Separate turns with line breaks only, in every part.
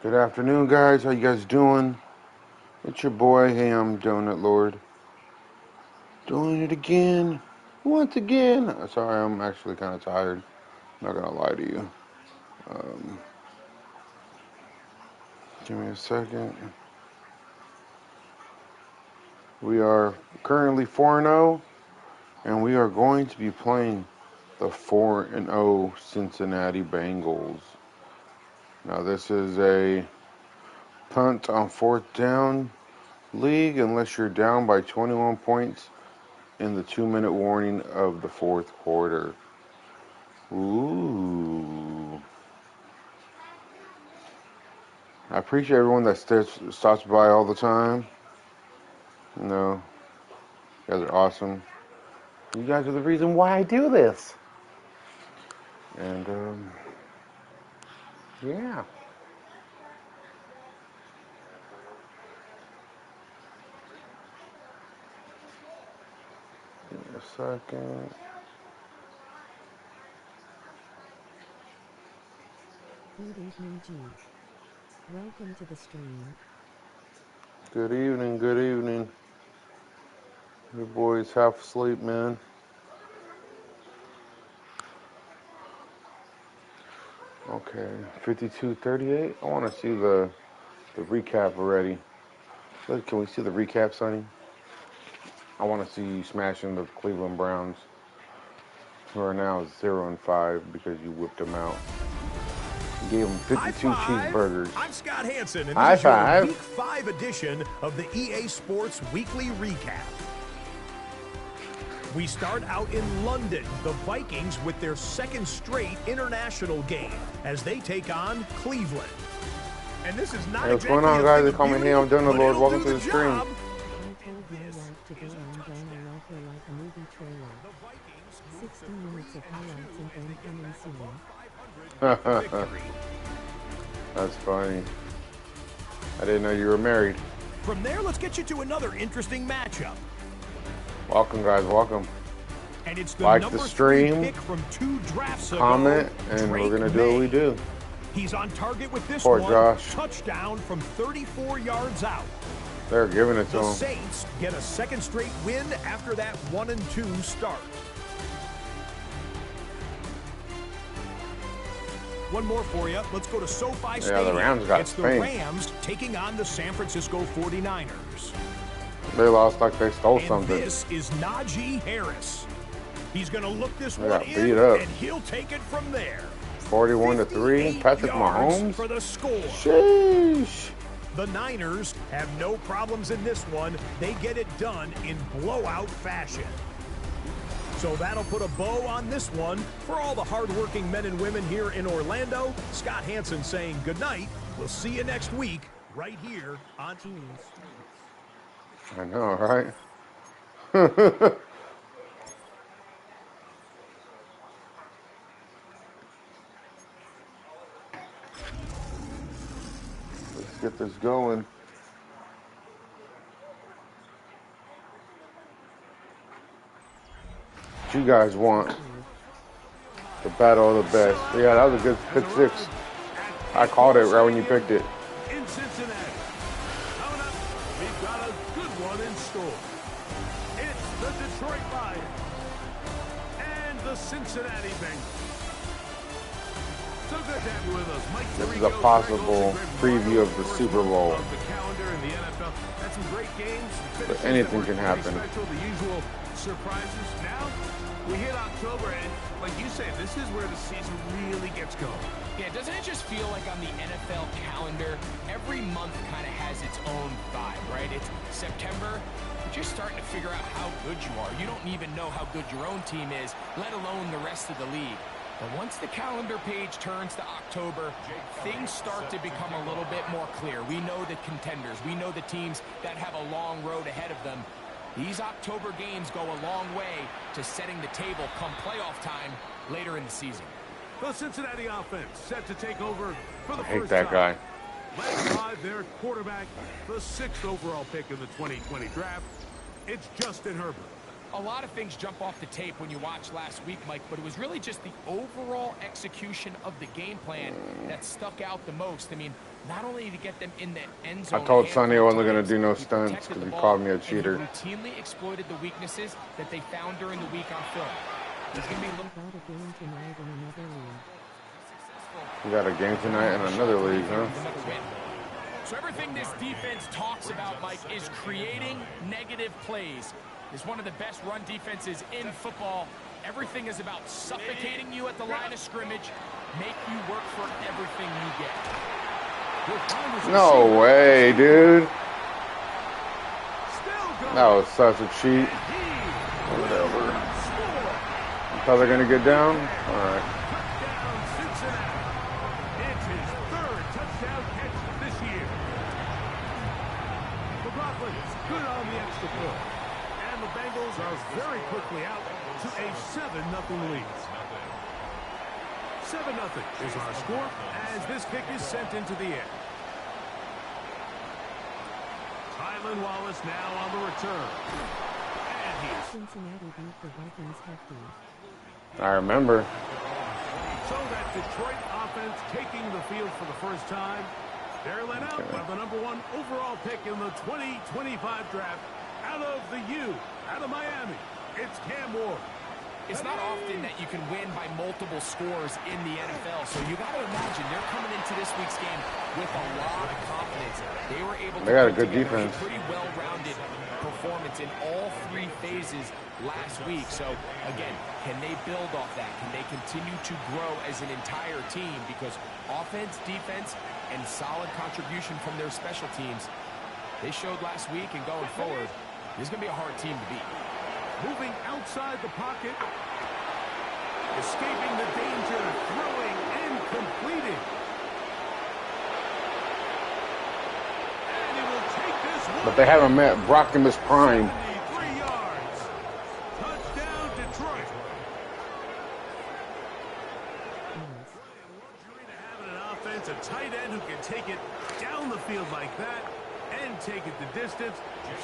Good afternoon, guys. How you guys doing? It's your boy, Ham Donut Lord. Doing it again. Once again. Sorry, I'm actually kind of tired. Not gonna lie to you. Give me a second. We are currently 4-0, and we are going to be playing the 4-0 Cincinnati Bengals. Now, this is a punt on 4th down league unless you're down by 21 points in the 2-minute warning of the 4th quarter. Ooh. I appreciate everyone that stops by all the time. You know, you guys are awesome. You guys are the reason why I do this. And, yeah. Give me a second.
Good evening, G. Welcome to the stream.
Good evening, good evening. Your boy's half asleep, man. Okay, 52-38. I want to see the recap already. Look, can we see the recap, Sonny? I want to see you smashing the Cleveland Browns, who are now 0-5 because you whipped them out. You gave them 52 cheeseburgers.
I'm Scott Hansen, and
High
this is your
five.
Week 5 edition of the EA Sports Weekly Recap. We start out in London, the Vikings with their second straight international game as they take on Cleveland. And this is not
Hey, what's going on, guys? They call me Ham Donut Lord. Welcome to the stream.
I told my wife to go on down a walker like a movie trailer. 60 minutes of highlights and then coming soon.
That's funny. I didn't know you were married.
From there, let's get you to another interesting matchup.
Welcome, guys. Welcome.
And it's the
like the stream,
pick from 2 drafts ago,
comment, and we're gonna do what we do.
He's on target with this
Poor
one.
Josh.
Touchdown from 34 yards out.
They're giving it to
The
him.
Saints get a second straight win after that 1-2 start. One more for you. Let's go to SoFi Stadium.
The Rams got
It's the
spanked.
Rams taking on the San Francisco 49ers.
They lost like they stole
And
something.
this is Najee Harris. He's going to look this
They
one
got
in,
beat up.
and he'll take it from there.
41-3. Patrick Mahomes.
For the score.
Sheesh.
The Niners have no problems in this one. They get it done in blowout fashion. So that'll put a bow on this one. For all the hardworking men and women here in Orlando, Scott Hansen saying good night. We'll see you next week right here on Teams.
I know, right? Let's get this going. What you guys want? The battle of the best. Yeah, that was a good pick six. I called it right when you picked it.
In Cincinnati. Coming up, we've got a good one in store. It's the Detroit Lions and the Cincinnati Bengals. So good to have you with us, Mike.
This is a possible preview of the Super Bowl.
The calendar in the NFL. Had some great games.
But anything can happen.
Special, the usual surprises. Now we hit October, and like you said, this is where the season really gets going.
Yeah, doesn't it just feel like on the NFL calendar, every month kind of has its own vibe, right? It's September, you're just starting to figure out how good you are. You don't even know how good your own team is, let alone the rest of the league. But once the calendar page turns to October, things start to become a little bit more clear. We know the contenders. We know the teams that have a long road ahead of them. These October games go a long way to setting the table come playoff time later in the season.
The Cincinnati offense set to take over for the
I hate
first
that
time.
guy.
Led by their quarterback, the 6th overall pick in the 2020 draft. It's Justin Herbert.
A lot of things jump off the tape when you watch last week, Mike, but it was really just the overall execution of the game plan that stuck out the most. I mean, not only to get them in the end
I
zone.
told Sonny I wasn't going to
times,
do no
he
stunts
protected
because
the
he
ball,
called me a
and he
cheater.
routinely exploited the weaknesses that they found during the week on film. He's going to be a little.
Got a game tonight in another league.
We got a game tonight in another league, huh?
Another win. So everything this defense talks about, Mike, is creating negative plays. It's one of the best run defenses in football. Everything is about suffocating you at the line of scrimmage, make you work for everything you get.
No way, dude. That was such a cheat. Whatever. You thought they're going to get down? All right.
It's his third touchdown catch this year. The Broncos good on the extra point. And the Bengals are very quickly out to a 7-0 lead. 7-0 is our score as this kick is sent into the air. Tylan Wallace now on the return. And he is.
Cincinnati beat the Vikings hefty.
I remember.
So that Detroit offense taking the field for the first time. They're led out by the #1 overall pick in the 2025 draft out of the U, out of Miami. It's Cam Ward.
It's not often that you can win by multiple scores in the NFL, so you got to imagine they're coming into this week's game with a lot of confidence. They were able to
got a
put
good
together
defense.
a pretty well-rounded performance in all three phases last week. So, again, can they build off that? Can they continue to grow as an entire team? Because offense, defense, and solid contribution from their special teams, they showed last week, and going forward, this is going to be a hard team to beat.
Moving outside the pocket. Escaping the danger. Throwing and completing. And he will take this one.
But they haven't met Brock in his prime.
73 yards. Touchdown, Detroit. Luxury to having an offense, a tight end who can take it down the field like that and take it the distance.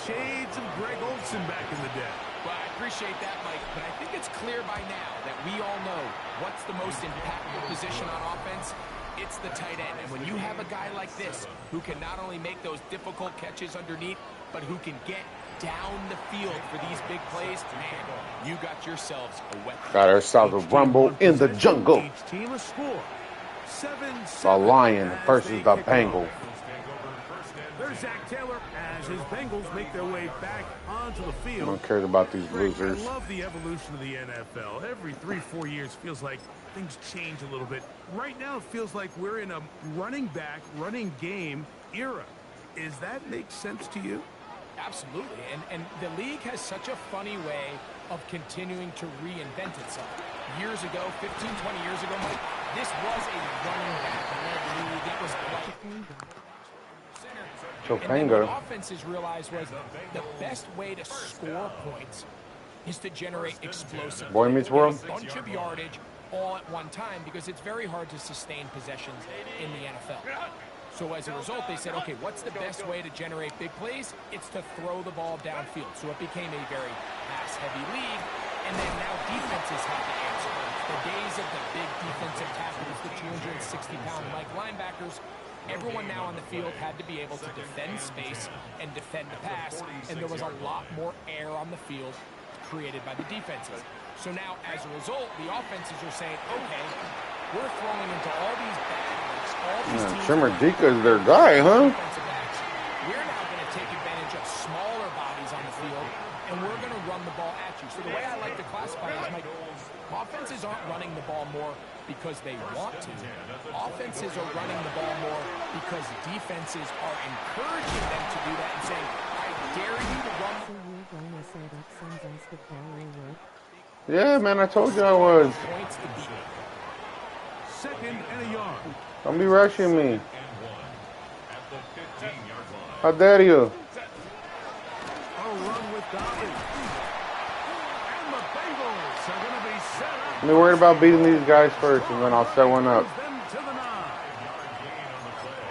Shades of Greg Olsen back in the day.
Well, I appreciate that, Mike, but I think it's clear by now that we all know what's the most impactful position on offense. It's the tight end. And when you have a guy like this who can not only make those difficult catches underneath, but who can get down the field for these big plays, man, you got yourselves a weapon.
Got ourselves a rumble in the jungle.
Each team a score. 7-7
The Lion
as
versus
they
the
kick
Bengal.
off. There's Zach Taylor as his Bengals make their way back onto the
I
field.
don't care about these
Greg,
losers.
I love the evolution of the NFL. Every 3-4 years feels like things change a little bit. Right now it feels like we're in a running back, running game era. Does that make sense to you?
Absolutely, and the league has such a funny way of continuing to reinvent itself. Years ago, 15, 20 years ago, Mike, this was a running back-led league. It was like And then what offenses realized was the best way to score points is to generate explosive
Boy Meets World.
a bunch of yardage all at one time, because it's very hard to sustain possessions in the NFL. So as a result, they said, okay, what's the best way to generate big plays? It's to throw the ball downfield. So it became a very pass-heavy league, and then now defenses have to answer. The days of the big defensive tackles, the 260-pound Mike linebackers, everyone now on the field had to be able to defend space and defend the pass, and there was a lot more air on the field created by the defenses. So now, as a result, the offenses are saying, okay, we're throwing into all these bad looks, all these teams.
Trimmer Dika is their guy, huh?
We're now going to take advantage of smaller bodies on the field, and we're going to run the ball at you. So the way I like to classify it is, Mike, offenses aren't running the ball more because they want to. Offenses are running the ball more because defenses are encouraging them to do that and saying, I dare you to run.
So you're gonna say that some basketball will work?
Yeah, man, I told you I was.
Points to beat.
Second and a yard.
Don't be rushing me. How dare you?
A run with Dobbins. And the Bengals are going to be set up.
I'm worried about beating these guys first, and then I'll set one up.
Them to the 9.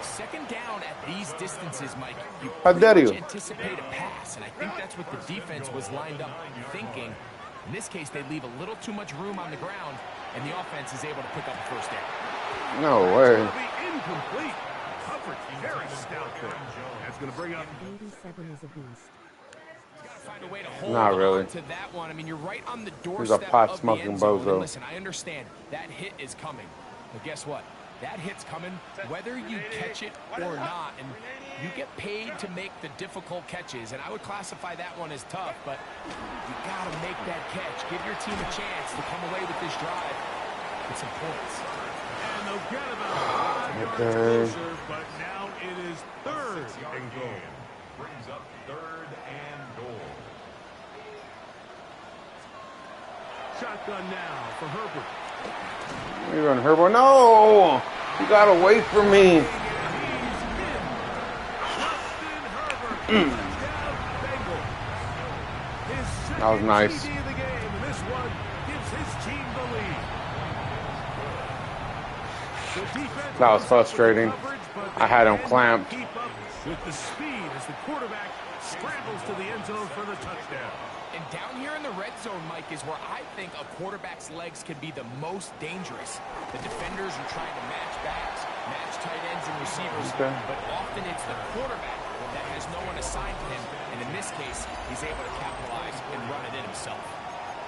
Second down at these distances, Mike, you
How dare
pretty
you?
much anticipate a pass, and I think that's what the defense was lined up thinking. In this case, they leave a little too much room on the ground, and the offense is able to pick up the first down.
No way.
It'll be incomplete. A effort. Very stout there. That's going to bring up.
87 is a beast.
Find a way to hold
Not really.
on to that one. I mean, you're right on the
He's a
doorstep
pot
of the
smoking
end zone.
bozo.
And listen, I understand that hit is coming. But guess what? That hit's coming whether you catch it or not. And you get paid to make the difficult catches. And I would classify that one as tough, but you got to make that catch. Give your team a chance to come away with this drive with some points.
And they'll get about 5 yards closer, but now it is 3rd and goal.
Brings up 3rd and goal.
Shotgun now for Herbert.
You're going to Herbert. No! You got away from me. That was nice. That was frustrating. I had him clamped.
With the speed as the quarterback scrambles to the end zone for the touchdown.
And down here in the red zone, Mike, is where I think a quarterback's legs can be the most dangerous. The defenders are trying to match backs, match tight ends and receivers, but often it's the quarterback that has no one assigned to him. And in this case, he's able to capitalize and run it in himself.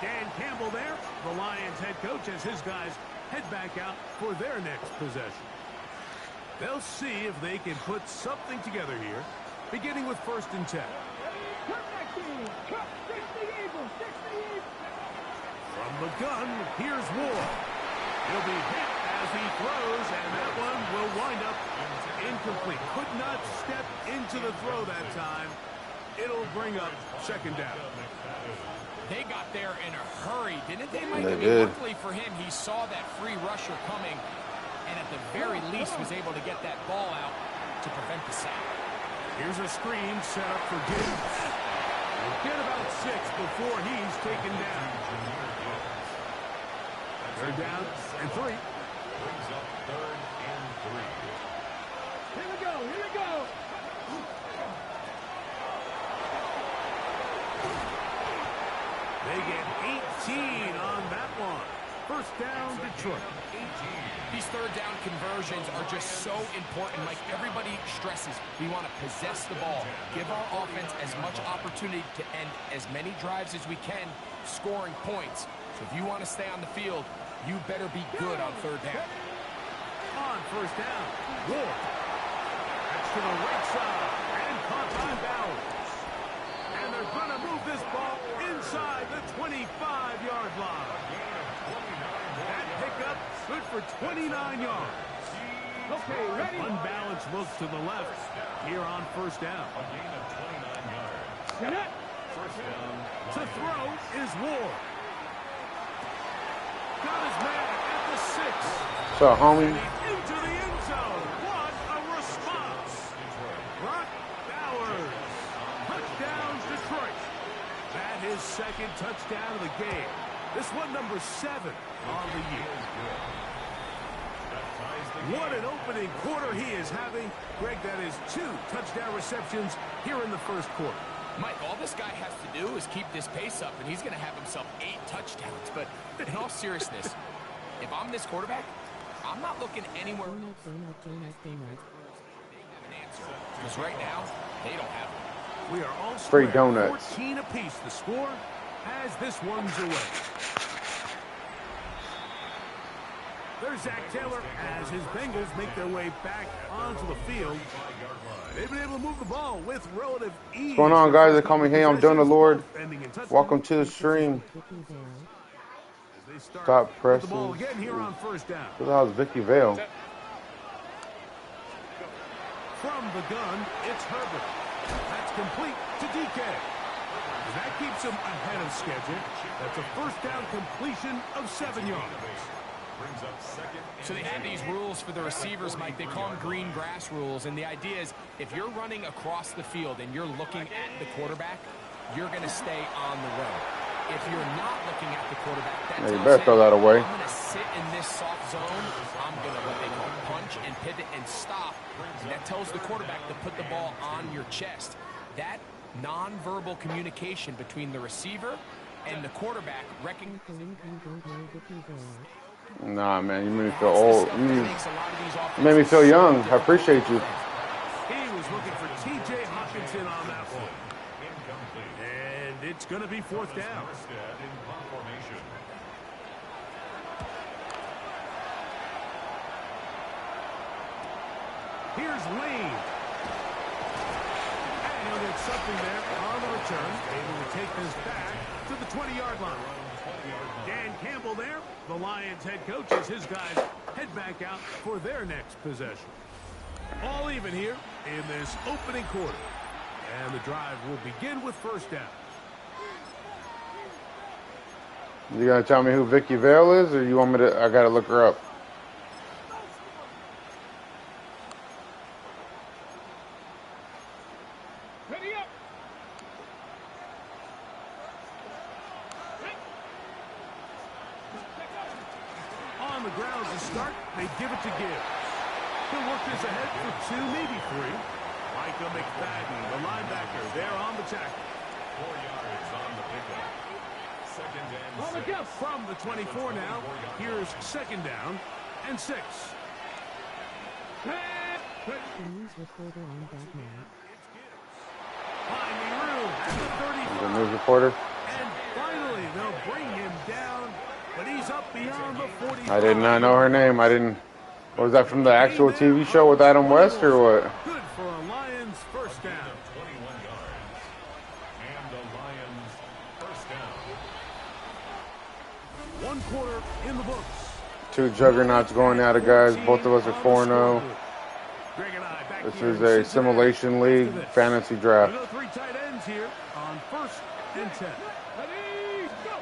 Dan Campbell there, the Lions head coach, as his guys head back out for their next possession. They'll see if they can put something together here, beginning with 1st and 10. From the gun, here's Ward. He'll be hit as he throws, and that one will wind up incomplete. Could not step into the throw that time. It'll bring up 2nd down.
They got there in a hurry, didn't they, Mike?
They did.
Luckily for him, he saw that free rusher coming, and at the very least was able to get that ball out to prevent the sack.
Here's a screen set up for Gibbs. We'll get about 6 before he's taken down. 3rd down and 3.
Brings up 3rd and 3.
Here we go, here we go. They get 18 on that one. 1st down, Detroit.
These 3rd down conversions are just so important. Like everybody stresses, we want to possess the ball, give our offense as much opportunity to end as many drives as we can, scoring points. So if you want to stay on the field, you better be good on 3rd down.
On 1st down, Ward. That's to the right side and caught by Bowers. And they're going to move this ball inside the 25-yard line. That pickup good for 29 yards. Okay, ready? Unbalanced look to the left here on 1st down.
A gain of 29 yards. 1st down.
To throw is Ward. Got his man at the 6.
So, homie.
Into the end zone. What a response. Brock Bowers. Touchdown, Detroit. That is 2nd touchdown of the game. This one number 7 on the year. What an opening quarter he is having. Greg, that is 2 touchdown receptions here in the 1st quarter.
Mike, all this guy has to do is keep this pace up, and he's going to have himself 8 touchdowns. But in all seriousness, if I'm this quarterback, I'm not looking anywhere else. Because right now, they don't have it.
We are all
Free
square.
donuts.
14 apiece the score as this one's away. There's Zach Taylor as his Bengals make their way back onto the field. They've been able to move the ball with relative ease.
What's going on, guys? They call me Hey, I'm Done the Lord. Welcome to the stream. Stop pressing.
The ball again here on 1st down.
Who the hell is Vicky Vale?
From the gun, it's Herbert. That's complete to DK. That keeps him ahead of schedule. That's a 1st down completion of 7 yards.
So they have these rules for the receivers, Mike. They call them green grass rules. And the idea is if you're running across the field and you're looking at the quarterback, you're going to stay on the road. If you're not looking at the quarterback, that
you better throw that away.
I'm going to sit in this soft zone. I'm going to what they call punch and pivot and stop. And that tells the quarterback to put the ball on your chest. That nonverbal communication between the receiver and the quarterback
Nah, man, you made me feel old. You made me feel young. I appreciate you.
T.J. Hawkinson on that one. And it's going to be fourth down. Here's Lane. And he'll get something there on the return. Able to take this back to the 20-yard line. Dan Campbell there. The Lions head coach as his guys head back out for their next possession. All even here in this opening quarter. And the drive will begin with first down.
You gonna tell me who Vicky Vale is, or you want me to? I gotta look her up.
Ready up. On the ground to start, they give it to Gibbs. He'll work this ahead for 2, maybe 3. Micah McFadden, the linebacker, there on the tackle.
4 yards on the pickup. Second and 6.
From the 24 now, here's second down and 6.
The news reporter on that night.
Finding room at the 35.
The news reporter.
And finally, they'll bring him down, but he's up beyond the 45.
I did not know her name. I didn't. Was that from the actual TV show with Adam West or what?
Good for a Lions first down.
21 yards. And the Lions first down.
1 quarter in the books.
2 juggernauts going at it, guys. Both of us are 4-0. This is a simulation league fantasy draft.
3 tight ends here on first and 10. Ready, go!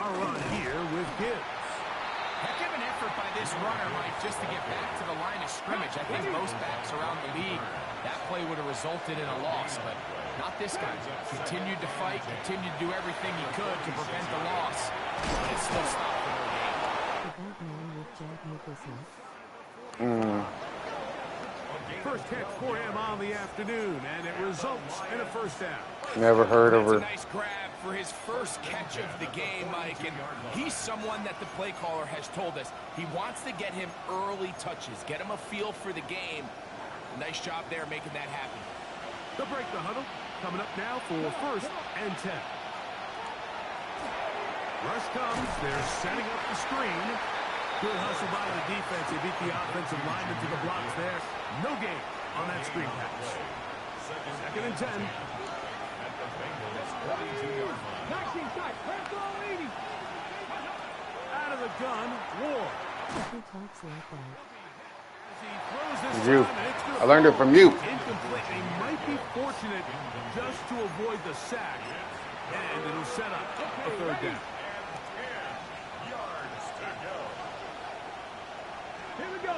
A run here with Gibbs.
Heck of an effort by this runner, Mike, just to get back to the line of scrimmage. I think most backs around the league, that play would have resulted in a loss, but not this guy. Continued to fight, continued to do everything he could to prevent the loss, but it still stopped for no gain.
The Batman with Jack Nicholson.
First catch for him on the afternoon, and it results in a first down.
Never heard of
That's a
her.
nice grab for his first catch of the game, Mike, and he's someone that the play caller has told us he wants to get him early touches, get him a feel for the game. Nice job there making that happen.
They'll break the huddle. Coming up now for first and 10. Rush comes. They're setting up the screen. Good hustle by the defense. They beat the offensive lineman to the blocks there. No gain on that screen pass. Second and 10. Out of the gun, Ward.
Who talks like that?
He throws this
You.
time, and it's good.
I learned it from you.
Incomplete. They might be fortunate just to avoid the sack. And it'll set up a third down. Here we go.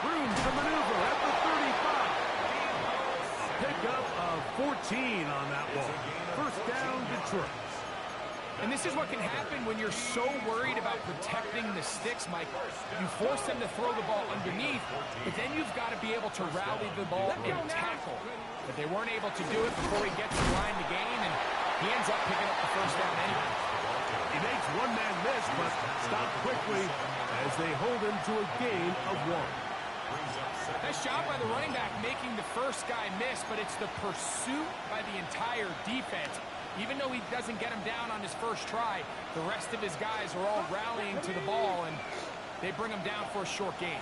Room to maneuver at the 35. Pickup of 14 on that one. First down, Detroit.
And this is what can happen when you're so worried about protecting the sticks, Mike. You force them to throw the ball underneath, but then you've got to be able to rally the ball and tackle. But they weren't able to do it before he gets the line to gain, and he ends up picking up the first down anyway.
He makes one-man miss, but stopped quickly as they hold him to a gain of 1.
Nice job by the running back making the first guy miss, but it's the pursuit by the entire defense. Even though he doesn't get him down on his first try, the rest of his guys are all rallying to the ball, and they bring him down for a short gain.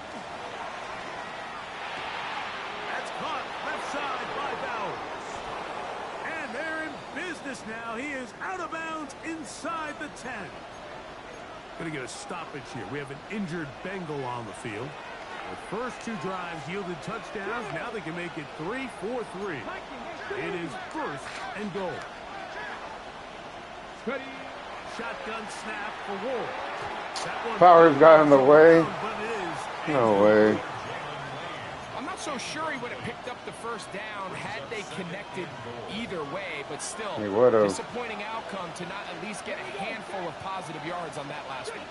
That's caught left side by Bowers. And they're in business now. He is out of bounds inside the 10. Going to get a stoppage here. We have an injured Bengal on the field. The first 2 drives yielded touchdowns. Now they can make it 3-4-3. It is first and goal. Ready. Shotgun snap for Ward.
Powers got in the way.
But it is
No way.
I'm not so sure he would have picked up the first down had they connected either way, but still,
He would've.
disappointing outcome to not at least get a handful of positive yards on that last one.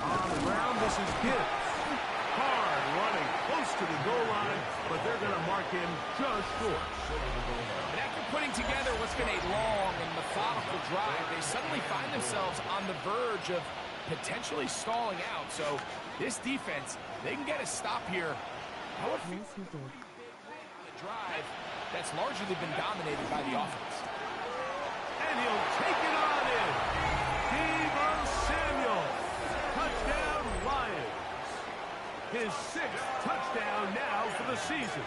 on the ground. This is Gibbs. Hard running close to the goal line, but they're going to mark him just short.
And after putting together what's been a long and methodical drive, they suddenly find themselves on the verge of potentially stalling out. So this defense, they can get a stop here.
Yes, he did.
The drive that's largely been dominated by the offense.
And he'll take it on in. Deebo Samuel. Touchdown, Lions. His 6th touchdown now for the season.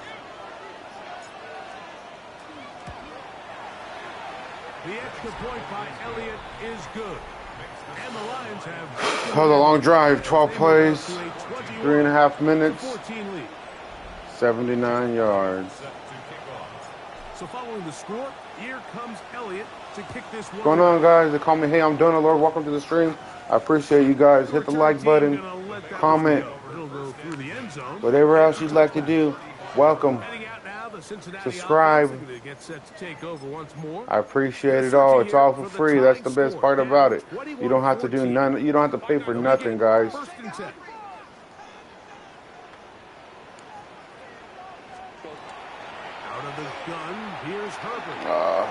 The extra point by Elliott is good. And the Lions have...
That was a long drive, 12 plays, 3.5 minutes,
14 lead.
79 yards.
So following the score, here comes Elliott to kick this one.
What's going on, guys? They call me Hey I'm Donut Lord. Welcome to the stream. I appreciate you guys. Hit the like button, comment, whatever else you'd like to do. Welcome. Subscribe. I appreciate it all. It's all for free. That's the best part about it. You don't have to do none. You don't have to pay for nothing, guys.
Out of the gun, here's Herbert. A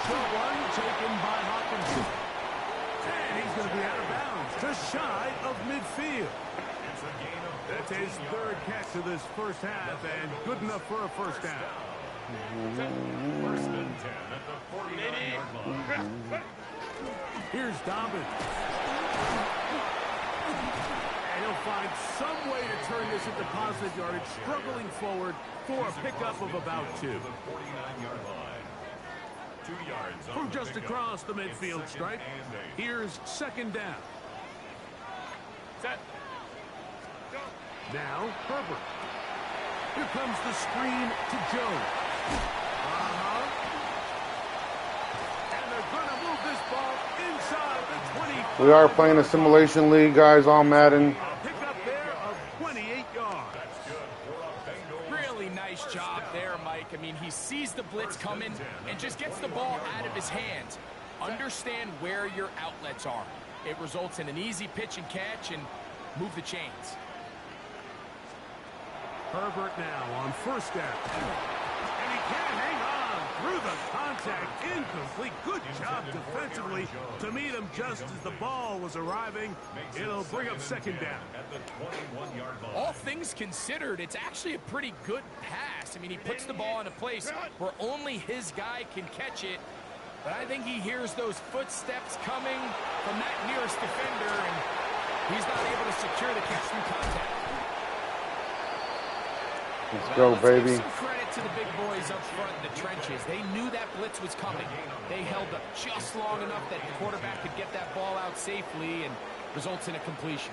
short one taken by Hawkinson. And he's going to be out of bounds, just shy of midfield. That's his 3rd catch of this first half, and good enough for a first down.
First and 10 at the 49-yard line.
Here's Dobbins. And he'll find some way to turn this into positive yardage, struggling forward for a pickup of about 2.
49-yard line. 2 yards
From just across the midfield stripe, here's 2nd down. Set. Now, Herbert. Here comes the screen to Jones. And they're going to move this ball inside the 20.
We are playing a simulation league, guys, on Madden.
A pickup there of 28 yards.
Really nice job there, Mike. I mean, he sees the blitz coming and just gets the ball out of his hands. Understand where your outlets are. It results in an easy pitch and catch and move the chains.
Herbert now on 1st down. And he can't hang on through the contact. Incomplete. Good job defensively to meet him just as the ball was arriving. It'll bring up 2nd down.
At the 21-yard line.
All things considered, it's actually a pretty good pass. I mean, he puts the ball in a place where only his guy can catch it. But I think he hears those footsteps coming from that nearest defender, and he's not able to secure the catch through contact.
Let's go, baby.
Give some credit to the big boys up front in the trenches. They knew that blitz was coming. They held up just long enough that the quarterback could get that ball out safely and results in a completion.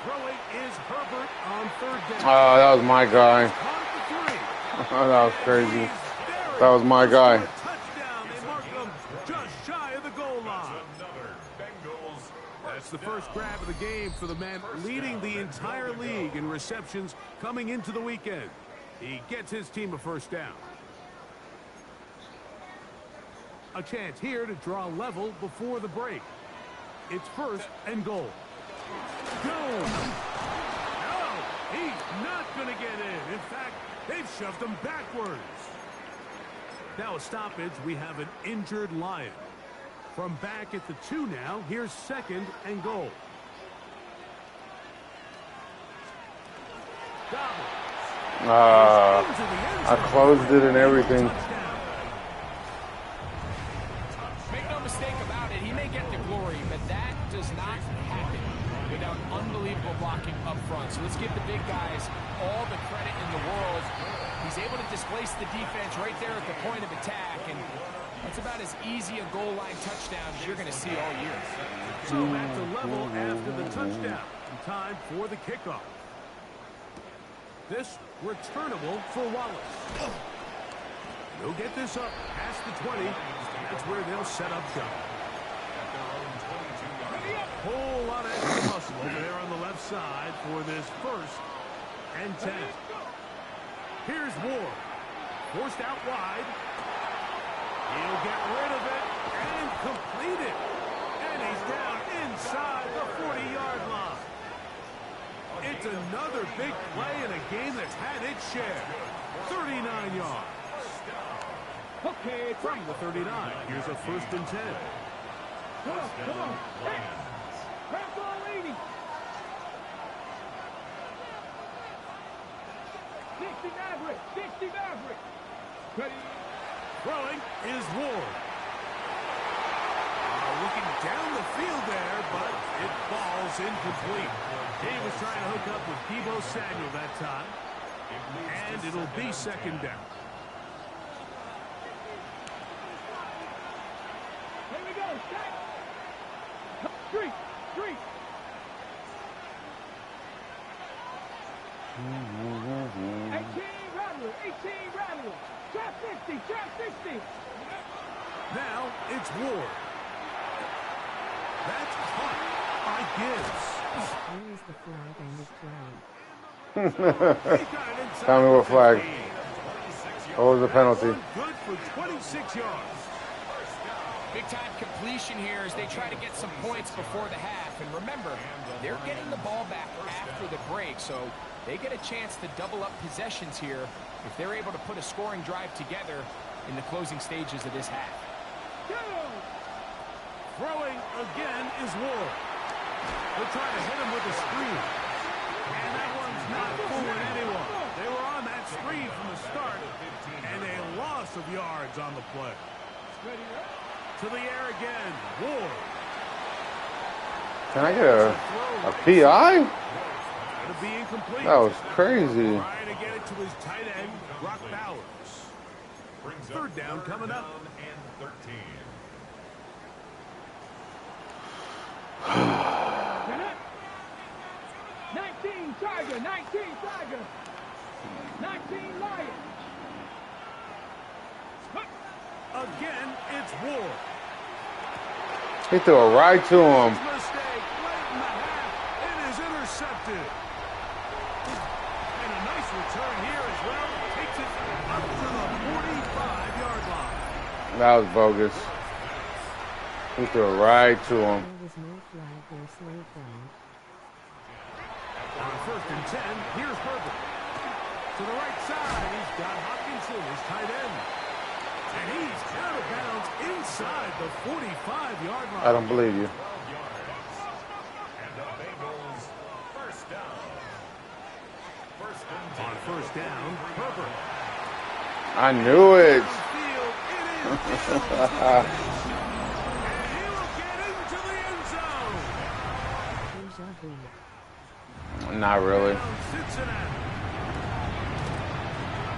Throwing is Herbert on 3rd down.
Oh, that was my guy. That was crazy. That was my guy.
Touchdown. They mark him just shy of the goal line. That's the first grab of the game for the man leading the entire league in receptions coming into the weekend. He gets his team a 1st down. A chance here to draw level before the break. It's 1st and goal. Jones. No, he's not going to get in. In fact, they've shoved him backwards. Now a stoppage. We have an injured Lion. From back at the 2 now, here's 2nd and goal.
I closed it and everything.
Make no mistake about it, he may get the glory, but that does not happen without unbelievable blocking up front. So let's give the big guys all the credit in the world. He's able to displace the defense right there at the point of attack, and that's about as easy a goal line touchdown as you're going to see all year.
So back to level after the touchdown. Time for the kickoff. This returnable for Wallace. They'll get this up past the 20. That's where they'll set up shop. Whole lot of extra muscle over there on the left side for this 1st and 10. Here's Ward. Forced out wide. He'll get rid of it and complete it. And he's down inside the 40-yard line. It's another big play in a game that's had its share. 39 yards. Okay, from the 39. Here's a 1st and 10. Come on. Hey, grab ball 80. 60 Maverick. Ready. Throwing is Ward. Looking down the field there, but it falls incomplete. He was trying to hook up with Deebo Samuel that time. And it'll be 2nd down. Here we go. Street. 18 Rattler. Trap 60. Now it's Ward. That's caught by Gibbs.
Where is the flag on this drive?
Tell me what flag. What was the penalty?
Good for 26 yards.
Big-time completion here as they try to get some points before the half. And remember, they're getting the ball back after the break, so they get a chance to double up possessions here if they're able to put a scoring drive together in the closing stages of this half.
Throwing again is Ward. They're trying to hit him with a screen. And that one's not fooling anyone. They were on that screen from the start, and a loss of yards on the play. To the air again, Ward.
Can I get a PI?
It'll be incomplete.
That was crazy.
Trying to get it to his tight end, Brock Bowers. 3rd down coming up.
And 13.
19 Tiger. 19 Lions. Again, it's Ward.
He threw a right to him.
Mistake late in the half. It is intercepted. And a nice return here as well. Takes it up to the 45-yard line.
That was bogus. He threw it right to him.
There was no flag or slow flag.
On 1st and 10, here's Herbert. To the right side, he's got Hopkinson, his tight end. And he's out of bounds inside the 45-yard line.
I don't believe you.
And the Bengals 1st down. 1st and 10.
On 1st down, Herbert.
I knew it.
Field, it is down. And he will get into the end zone.
Deja vu.
Not really.
Cincinnati.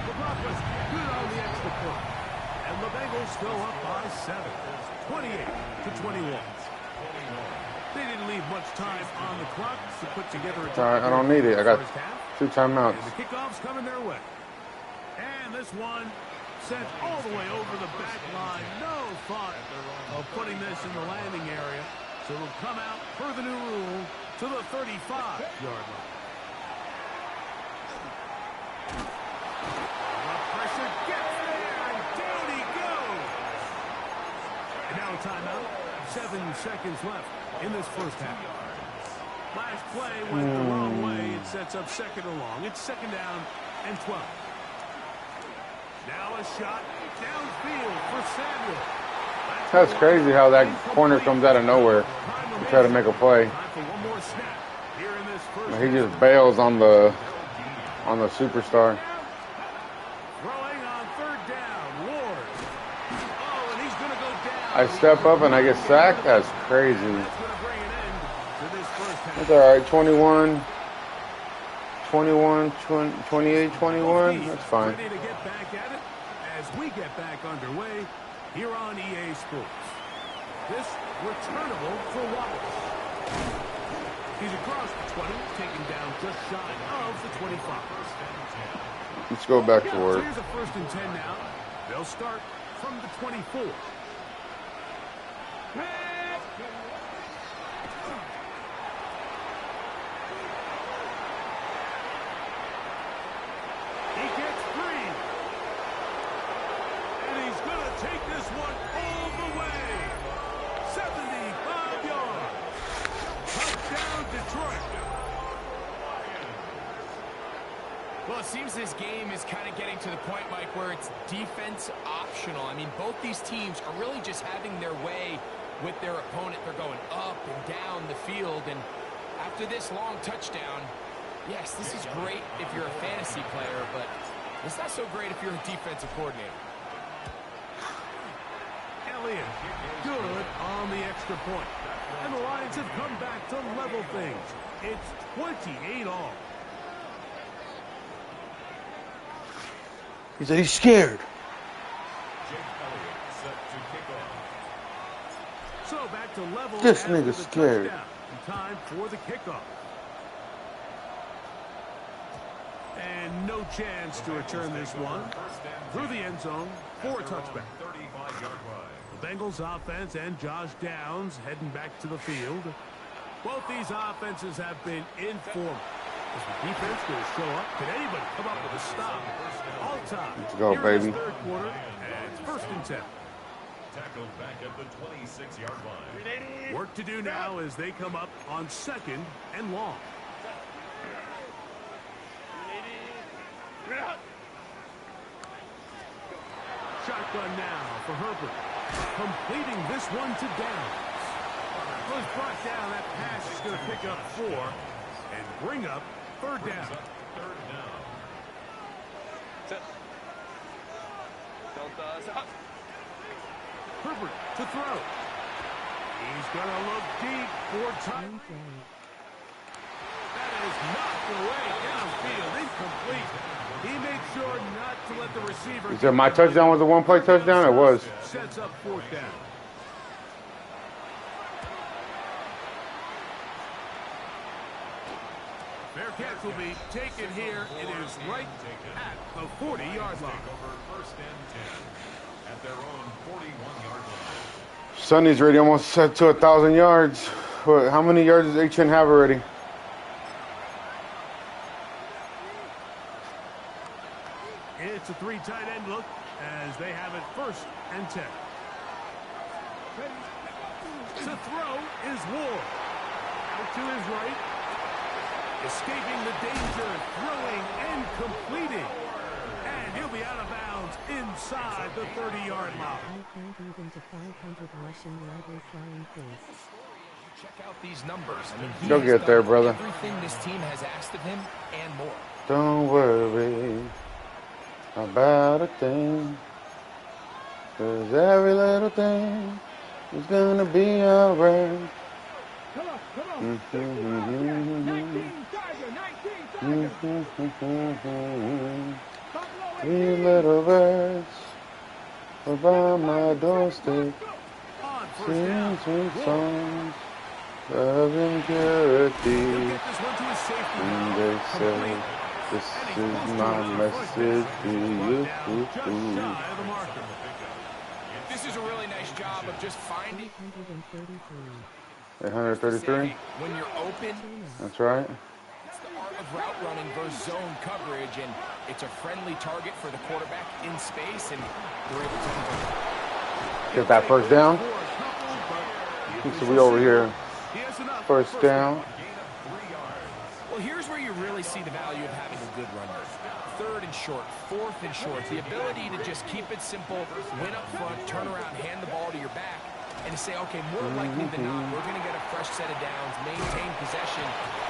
The Broncos good on the extra point. And the Bengals go up by 7. 28-21. They didn't leave much time on the clock to put together a
All right, I don't need it. I got
first half.
2 timeouts.
And the kickoff's coming their way. And this one sent all the way over the back line. No thought of putting this in the landing area. So it'll come out per the new rule to the 35-yard line. The pressure gets there, and down he goes. And now a timeout. 7 seconds left in this first half. Last play went the wrong way. It sets up 2nd and long. It's 2nd down and 12. Now a shot downfield for Samuel.
That's crazy how that corner comes out of nowhere to try to make a play.
Time for one more snap here in this first
He just bails on the superstar.
throwing on 3rd down. Ward. Oh, and he's going to go down.
I step up and I get sacked? That's crazy.
That's going to bring an end to this first half.
That's all right. 21, 28, 21. That's fine.
Ready to get back at it as we get back underway here on EA Sports. This returnable for Wallace. He's across the 20, taken down just shy of the 25.
Let's go back to
So
work.
here's a 1st and 10 now. They'll start from the 24. He gets free. And he's going to take this one all the way. 75 yards. Touchdown, Detroit. The
seems this game is kind of getting to the point, Mike, where it's defense optional. I mean, both these teams are really just having their way with their opponent. They're going up and down the field, and after this long touchdown, yes, this is great if you're a fantasy player, but it's not so great if you're a defensive coordinator.
Elliott, good on the extra point. And the Lions have come back to level things. It's 28 all.
He said he's scared.
So back to level.
This
after
nigga's
the
scared.
touchdown. Time for the kickoff. And no chance to return this one through the end zone for a touchback. The Bengals offense and Josh Downs heading back to the field. Both these offenses have been informal. Is the defense going to show up? Can anybody come up with a stop? All time.
Let's go,
Here
baby.
in this third quarter, and it's 1st and 10.
Tackled back at the 26-yard line.
Work to do now as they come up on 2nd and long. Shotgun now for Herbert. Completing this one to Downs. Was brought down. That pass is going to pick up 4 and bring up 3rd down. Herbert to throw. He's going to look deep for time. That is knocked away downfield, incomplete. He made sure not to let the receiver.
You said my touchdown was a one-play touchdown? It was.
Sets up 4th down. Bearcats will be taken here. It is right at the 40-yard line.
First and 10 at their own 41-yard line.
Sonny's already almost set to 1,000 yards. What, how many yards does HN have already?
It's a 3 tight end look as they have it 1st and 10. To throw is Ward. Out to his right. Escaping the danger, throwing and completing. And he'll be out of bounds inside the 30-yard line.
I can't even to 500 rushing yard flying face.
Check out these numbers. I mean,
You'll get there, brother.
Everything this team has asked of him and more.
Don't worry about a thing, 'cause every little thing is gonna be alright. Three little birds are by my doorstep, sing sweet songs of impurity, and they say, this is my message to you.
This is a really nice job of just finding
833?
when you're open.
That's right.
It's the art of route running versus zone coverage, and it's a friendly target for the quarterback in space, and we're able to convert.
Get that first down. So we over here. First down.
Well, here's where you really see the value of having a good runner. 3rd and short, 4th and short. The ability to just keep it simple, win up front, turn around, hand the ball to your back, and to say, okay, more likely than not, we're going to get a fresh set of downs, maintain possession,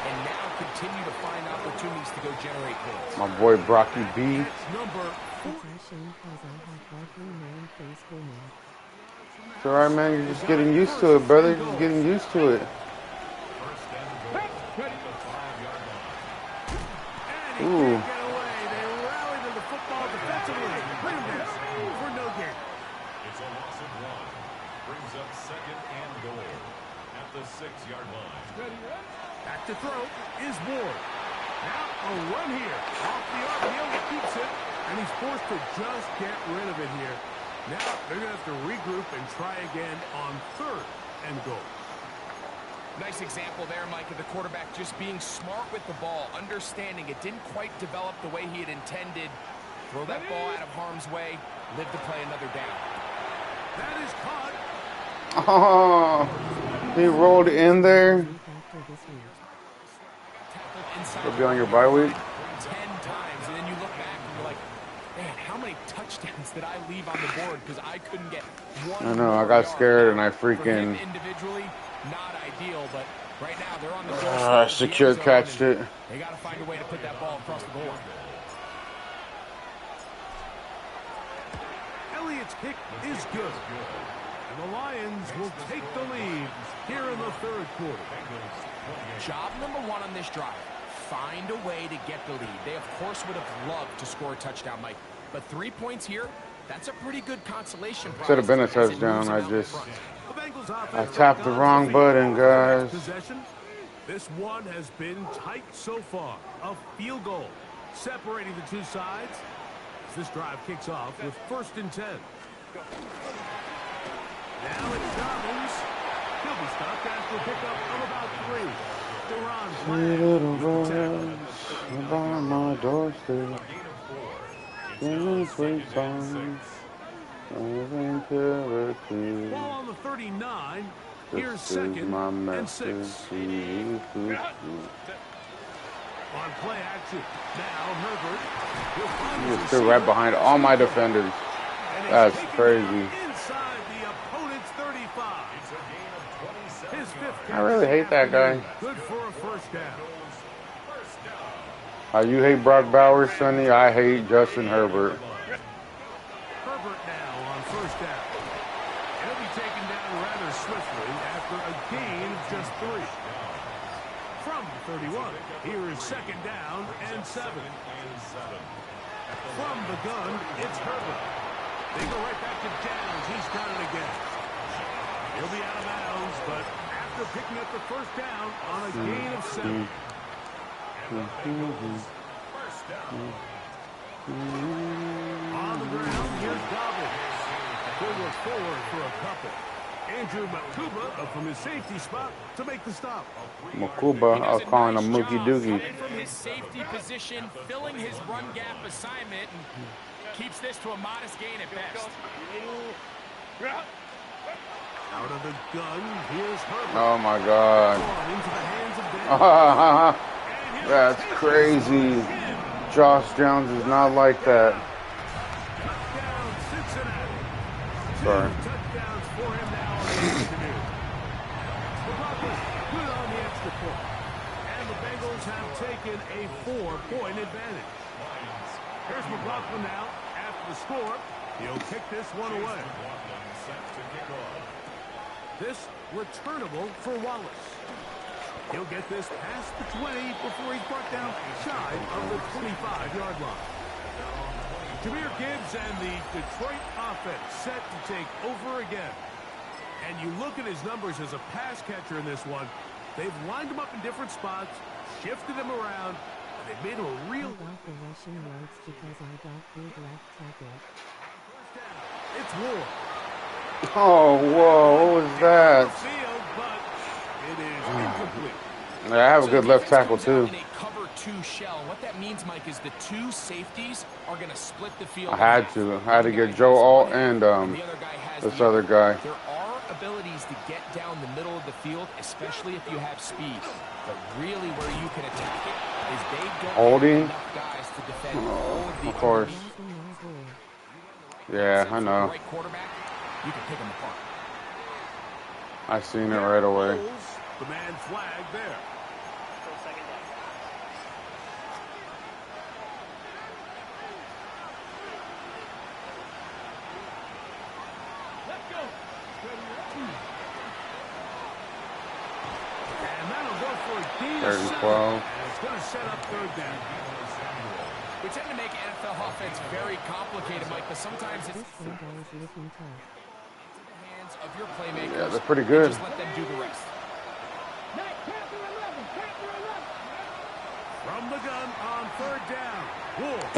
and now continue to find opportunities to go generate points.
My boy Brocky B. It's alright, man. You're just getting used to it, brother. You're just getting used to it. Ooh.
Get away. They rally to the football defensively. Bring him down for no gain.
It's a loss of 1. Brings up 2nd and goal at the 6-yard line.
Back to throw is Ward. Now a run here. Off the arc, he only keeps it, and he's forced to just get rid of it here. Now they're going to have to regroup and try again on 3rd and goal.
Nice example there, Mike, of the quarterback just being smart with the ball, understanding it didn't quite develop the way he had intended. Throw that ball out of harm's way, live to play another down.
That is caught.
Oh, he rolled in there.
Tackled inside.
It'll be on your bye week.
10 times, and then you Man, how many touchdowns did I leave on the board because I couldn't get one
I know, I
more
got
yard.
scared and I
For him
freaking
individually, not ideal, but right now they're on the doorstep of the
secure
end zone,
catched
and
it.
they got to find a way to put that ball across the goal line.
Elliott's kick is good. And the Lions will take the lead here in the third quarter.
Job number one on this drive, find a way to get the lead. They, of course, would have loved to score a touchdown, Mike. But 3 points here, that's a pretty good consolation prize.
Should have been a touchdown. I tapped the wrong button, guys.
This one has been tight so far. A field goal separating the two sides as this drive kicks off with 1st and 10. Now it's Dobbins. He'll be stopped after a pickup of about 3.
Sweet little birds by my doorstep, singing sweet songs of impurity.
Ball on the 39. Here's
This is
2nd
my
and
message
6.
to you.
On play action. Now Herbert.
You're still right behind all my defenders. That's crazy.
Inside the opponent's 35. His 5th.
I really hate that guy.
Good for a 1st down.
You hate Brock Bowers, Sonny. I hate Justin Herbert.
Herbert now on 1st down. He'll be taken down rather swiftly after a gain of just 3. From the 31, here is 2nd down and 7. From the gun, it's Herbert. They go right back to Downs. He's got it again. He'll be out of bounds, but after picking up the 1st down on a gain of 7. On the ground, here's Dobbins. He'll look forward for a couple. Andrew Makuba from his safety spot to make the stop.
Makuba, I was calling him Mookie Doogie.
From his safety position, filling his run gap assignment, and keeps this to a modest gain at best.
Out of the gun, here's Herbert.
Oh my God.
Into the hands of
That's crazy. Josh Downs is not like that.
touchdown, Cincinnati.
Sorry.
2 touchdowns for him now on the afternoon. McLaughlin good on the extra point. And the Bengals have taken a 4-point advantage. Here's McLaughlin now after the score. He'll kick this one away. This returnable for Wallace. He'll get this past the 20 before he's brought down shy of the 25-yard line. Jahmyr Gibbs and the Detroit offense set to take over again. And you look at his numbers as a pass catcher in this one. They've lined him up in different spots, shifted him around, and they've made him a real...
I got the rushing yards because I got good left tackle.
It's Ward.
Oh, whoa, what was that?
Field, but it is incomplete.
Yeah, I have a good left tackle, too.
In a cover 2 shell. What that means, Mike, is the 2 safeties are going to split the field.
I had to get Joe Alt and this other guy.
There are abilities to get down the middle of the field, especially if you have speed. But really where you can attack it is they don't
Holding.
have enough guys to defend all of the
Of course. Yeah, I know.
Right quarterback, you can pick them apart.
I seen it right away.
The man flagged there. And that'll go for a gain of 7.
12.
And it's going to set up 3rd down.
We tend to make NFL offense very complicated, Mike, but sometimes it's
This one guy is looking tough.
the hands of your playmakers.
Yeah, they're pretty good.
Just let them do the rest.
From the gun on 3rd down. Wolf.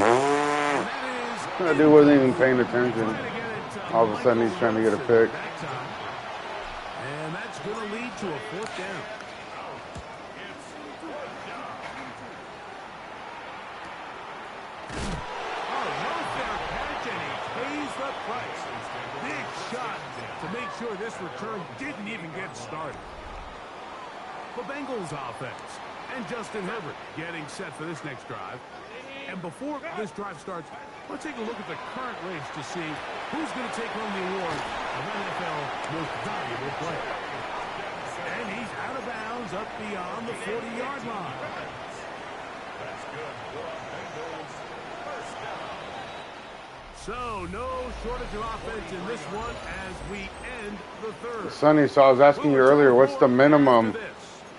That dude wasn't even paying attention. All of a sudden, he's trying to get a pick.
And that's going to lead to a 4th down. Big shot to make sure this return didn't even get started. The Bengals offense and Justin Herbert getting set for this next drive. And before this drive starts, Let's take a look at the current race to see who's going to take home the award of NFL Most Valuable Player. And he's out of bounds up beyond the 40-yard line.
That's good. Bengals first down.
So, no shortage of offense in this one as we end the third.
Sonny, so I was asking you earlier, what's the minimum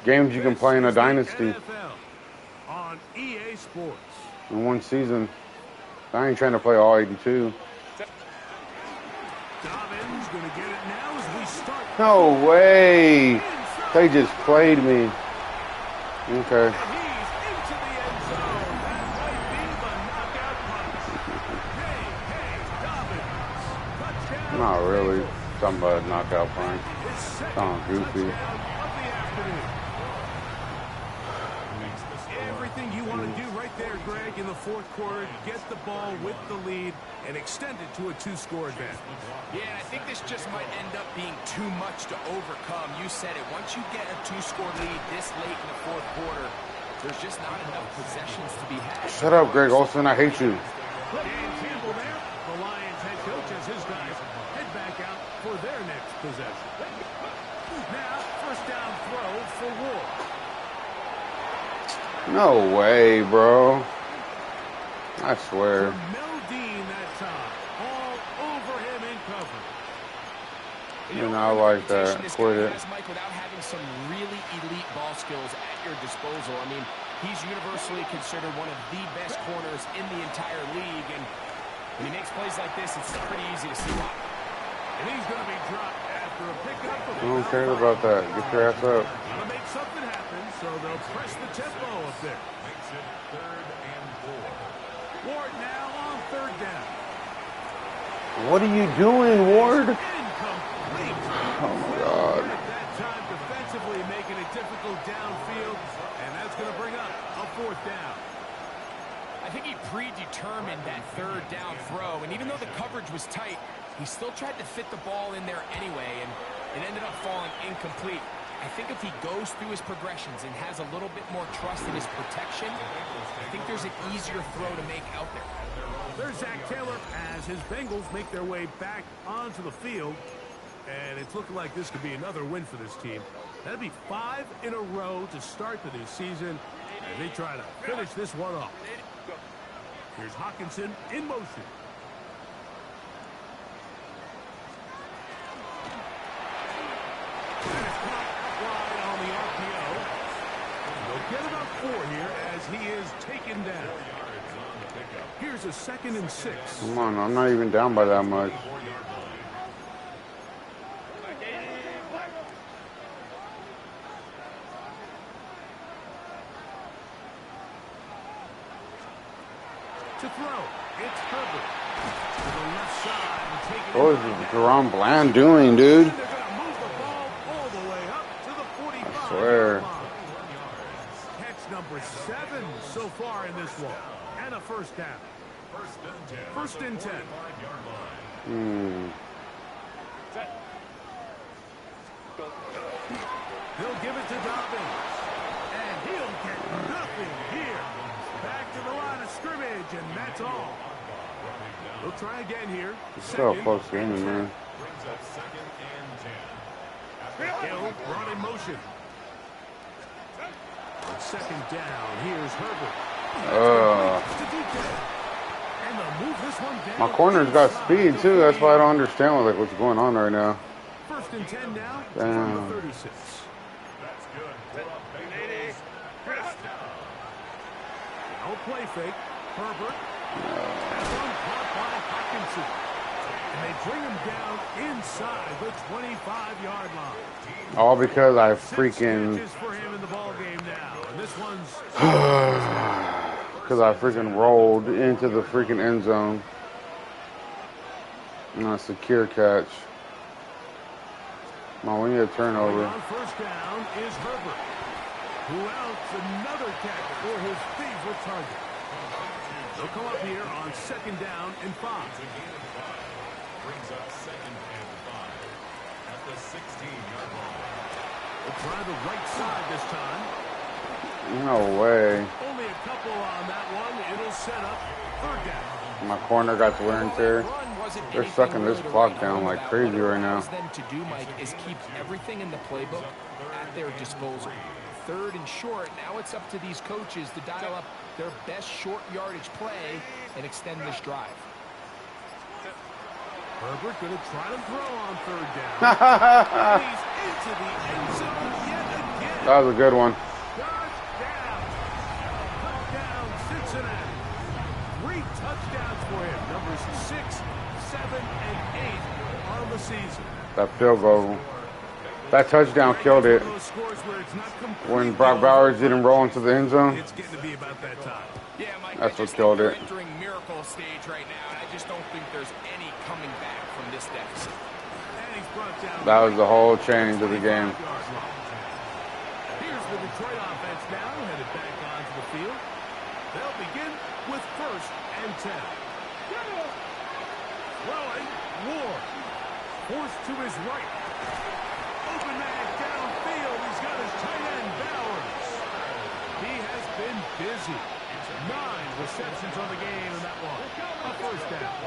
games you can play in a dynasty
NFL on EA Sports.
in one season? I ain't trying to play all 82.
Dobbins going to get it now as we start.
No way. They just played me. Okay.
And he's into the end zone. That might be the knockout punch. Hey, Dobbins. Touchdown.
Not really. Something about a knockout punch.
His second
Sounds goofy.
touchdown of the afternoon. Everything you want to do right there, Greg, in the fourth quarter, get the ball with the lead and extend it to a two-score advantage.
Yeah, and I think this just might end up being too much to overcome. You said it. Once you get a two-score lead this late in the fourth quarter, there's just not enough possessions to be had.
Shut up, Greg Olsen. I hate you.
Dan Campbell there, the Lions head coach, as his guys head back out for their next possession. Now, first down throw for Ward.
No way, bro. I swear.
Mel Dean that time, all over him in cover.
You know, I like that. Quit it.
Mike, without having some really elite ball skills at your disposal. I mean, he's universally considered one of the best corners in the entire league, and when he makes plays like this, it's pretty easy to see why.
And he's going to be dropped after a pickup.
I don't care about that. Get your ass up.
Going to make something happen, so they'll press the tempo up there.
Makes it 3rd and 4.
Ward now on third down.
What are you doing, Ward?
Incomplete.
Oh, my God.
At that time, defensively making it difficult downfield, and that's going to bring up a fourth down.
I think he predetermined that third down throw, and even though the coverage was tight, he still tried to fit the ball in there anyway, and it ended up falling incomplete. I think if he goes through his progressions and has a little bit more trust in his protection, I think there's an easier throw to make out there.
There's Zach Taylor as his Bengals make their way back onto the field, and it's looking like this could be another win for this team. That'd be 5 in a row to start the new season, and they try to finish this one off. Here's Hockenson in motion. And it's caught wide on the RPO. They'll get about 4 here as he is taken down. Here's a 2nd and 6.
Come on, I'm not even down by that much.
To throw, it's Herbert to the left side and take it.
What is Jerome Bland doing, dude?
They're going to move the ball all the way up to the 45.
I swear.
Catch number 7 so far in this one, and a first down. First and 10. He'll give it to Dobbins, and he'll get nothing here. Back to the line of scrimmage, and that's all. We'll try again here.
It's still a close game, man.
Brings up 2nd and 10.
Hill brought in motion. On 2nd down, here's Herbert. And they'll move this one down.
My corner's got speed, too. That's why I don't understand what's going on right now.
First and 10 now.
Damn.
From the 36.
That's good. Bengals first down.
No play fake. Herbert. That one caught by Hockenson. And they bring him down inside the 25-yard line.
All because I
6
freaking...
catches for him in the ball game now. And this one's
Because I freaking rolled into the freaking end zone. Not a secure catch. Come on, we need a turnover.
on first down is Herbert. Who else? Another catch for his favorite target. They'll come up here on 2nd down and 5.
Brings up 2nd and 5 at the 16-yard line.
They'll try the right side this time.
No way.
Only a couple on that one. It'll set up 3rd down.
My corner got the wear and tear. They're sucking this clock down like crazy right now.
What it allows them to do, Mike, is keep everything in the playbook at their disposal. Third and short, now it's up to these coaches to dial up their best short yardage play and extend this drive.
Herbert going to try to throw on third down. He's into the end zone yet again.
That was a good one.
Touchdown, Cincinnati. 3 touchdowns for him. Numbers 6, 7, and 8 on the season.
That field goal. That touchdown killed it. When Brock Bowers didn't roll into the end zone.
It's getting to be about that time.
Yeah, Mike,
that's what killed it.
We're entering miracle stage right now, and I just don't think there's any coming back from this deficit.
That was the whole change of the game.
Here's the Detroit offense now, headed back onto the field. They'll begin with 1st and 10. Throwing, Ward. Forced to his right. Open man downfield. He's got his tight end, Bowers. He has been busy. 9 receptions on the game, and that one a 1st down.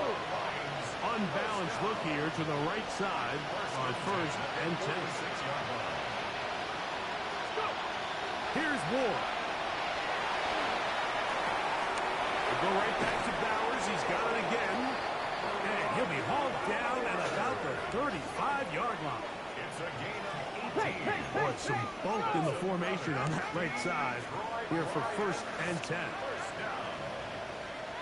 Unbalanced look here to the right side on 1st and 10. Here's Ward. We'll go right back to Bowers. He's got it again. And he'll be hauled down at about the 35-yard line. It's a gain of 18. Boy, some bulk in the formation on that right side here for 1st and 10.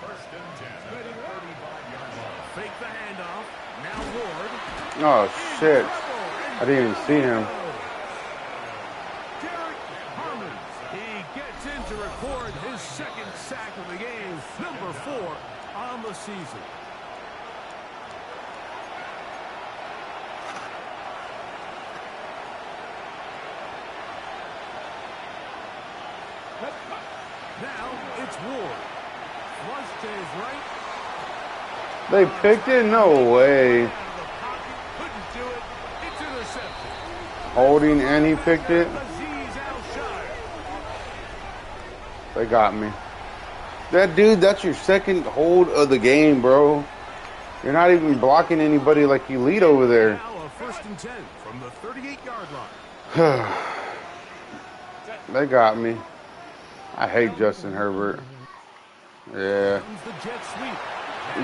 1st and 10 at the 35-yard line. Fake the handoff. Now Ward.
Oh, shit. I didn't even see him.
Derek Harmon. He gets in to record his 2nd sack of the game. Number 4 on the season. Now it's Ward. Flush to his right.
They picked it? No way.
Couldn't do it. It's intercepted.
Holding and he picked it.
Aziz Al-Shire.
They got me. That dude, that's your 2nd hold of the game, bro. You're not even blocking anybody like you lead over there.
Now a 1st and 10 from the 38-yard line.
They got me. I hate Justin Herbert. Yeah.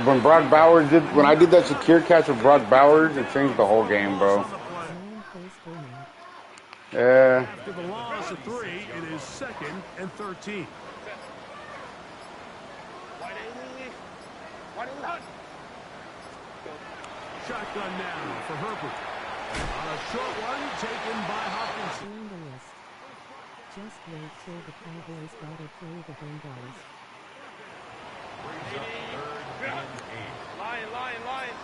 When I did that secure catch with Brock Bowers, it changed the whole game, bro. Yeah.
After the loss of 3, it is 2nd and 13. Shotgun now for Herbert. On a short one taken by Hopkins.
Just wait till the Cowboys gotta play the Bengals.
Lion.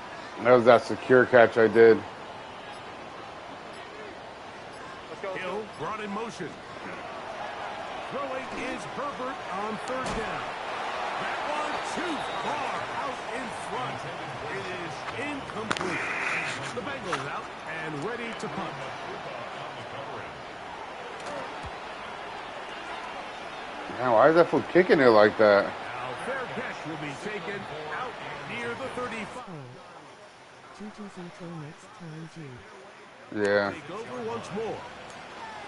That was that secure catch I did.
Hill brought in motion. Throwing is Herbert on 3rd down. That one too far out in front. It is incomplete. The Bengals out and ready to punt.
Man, why is that fool kicking it like that?
Now fair catch will be taken out near the 35.
GG's until next time, G.
Yeah.
Take over once more.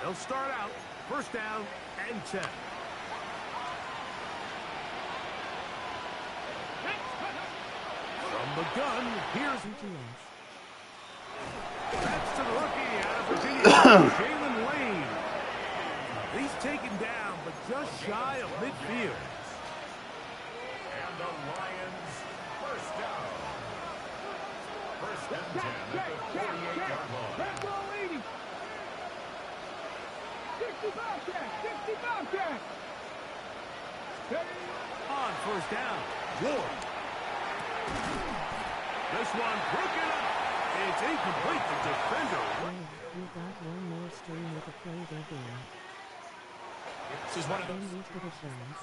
They'll start out 1st down and 10. From the gun, here's
GGS.
That's to the rookie out of Virginia, Jalen Lane. He's taken down, but just shy of midfield. And the Lions 1st down. 1st and 10 at the 48-yard line. 60 Bobcat. On 1st down, Ward. This one broken up. It's incomplete. The defender.
We got one more string with a play they're doing.
This is one of
Then
those
we could have runs.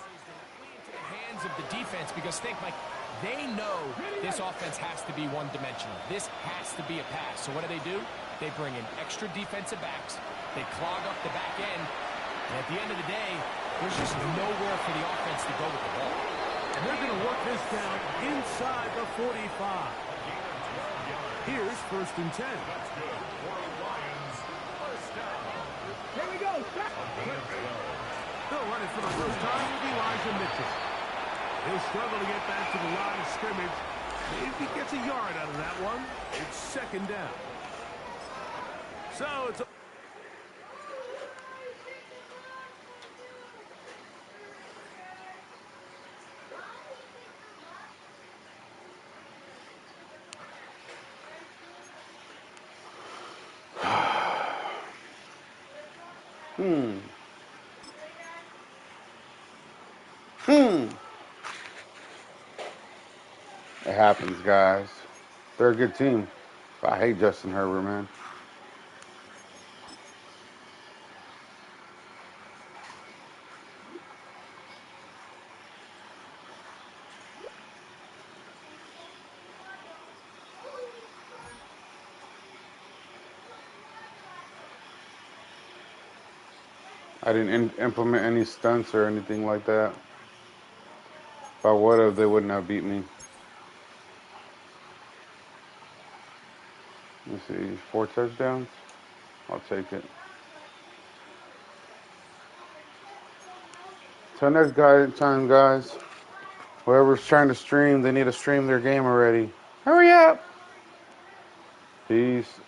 hands of the defense because think, Mike, they know this offense has to be one-dimensional. This has to be a pass. So what do? They bring in extra defensive backs. They clog up the back end. And at the end of the day, there's just nowhere for the offense to go with the ball.
And they're going to work this down inside the 45. Here's 1st and 10.
That's good for Lions. First down.
Here we go. They'll run it for the first time with Elijah Mitchell. He'll struggle to get back to the line of scrimmage. If he gets a yard out of that one, it's 2nd down. So it's a
It happens, guys. They're a good team. I hate Justin Herbert, man. I didn't implement any stunts or anything like that. If I would have, they wouldn't have beat me. Let's see, 4 touchdowns. I'll take it. Till next time, guys. Whoever's trying to stream, they need to stream their game already. Hurry up! Peace.